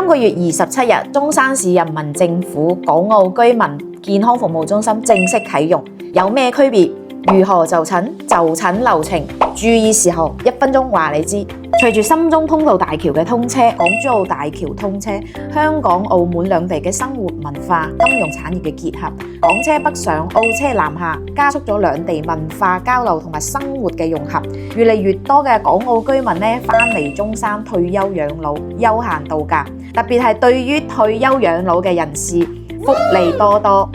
今個月27日，中山市人民政府港澳居民健康服務中心正式啟用。有咩區別？如何就診？就診流程、注意事項，1分鐘話你知。隨住深中通道大橋嘅通車，港珠澳大橋通車，香港、澳門兩地嘅生活文化、金融產業嘅結合，港車北上、澳車南下，加速咗兩地文化交流同埋生活嘅融合。越嚟越多嘅港澳居民呢返嚟中山退休養老、休閒度假，特別係對於退休養老嘅人士，福利多多。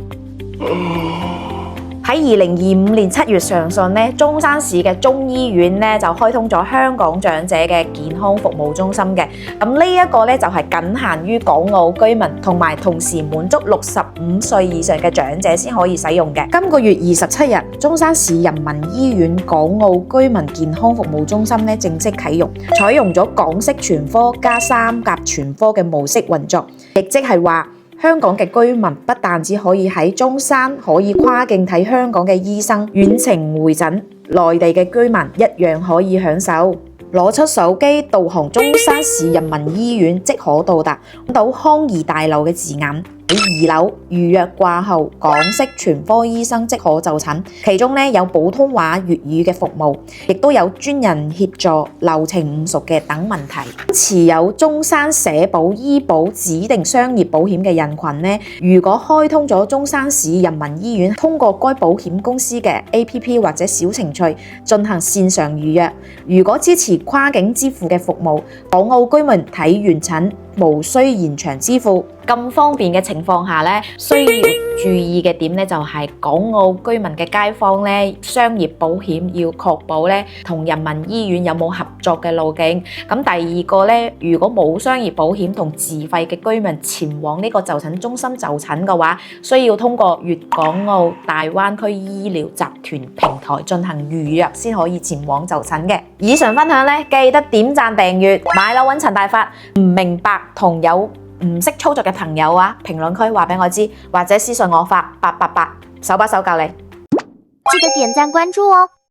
喺2025年7月上旬呢，中山市嘅中醫院呢就開通咗香港長者嘅健康服務中心嘅。咁呢一個呢就係僅限於港澳居民同埋同時滿足65歲以上嘅長者先可以使用嘅。今個月27日，中山市人民醫院港澳居民健康服務中心呢正式啟用，採用咗港式全科加3甲全科嘅模式運作，亦即係話，香港嘅居民不但只可以喺中山可以跨境睇香港嘅醫生，遠程會診，內地嘅居民一樣可以享受。攞出手機導航中山市人民醫院即可到達，揾到康怡大樓嘅字眼。喺2樓預約掛號，港式全科醫生即可就診，其中有普通話、粵語嘅服務，亦都有專人協助流程唔熟嘅等問題。持有中山社保醫保指定商業保險嘅人群如果開通咗中山市人民醫院，通過該保險公司嘅 APP 或者小程序進行線上預約。如果支持跨境支付嘅服務，港澳居民睇完診無需延長支付。咁方便嘅情況下呢，需要注意嘅點呢，就係港澳居民嘅街坊呢，商業保險要確保呢同人民醫院有冇合作嘅路徑。咁第二個呢，如果冇商業保險同自費嘅居民前往呢個就診中心就診嘅話，需要通過粵港澳大灣區醫療集團平台進行預約先可以前往就診嘅。以上分享呢，記得點讚訂閱。買樓揾陳大發，唔明白同有唔識操作嘅朋友評論區話俾我知，或者私信我發888，手把手教你。記得點讚關注哦。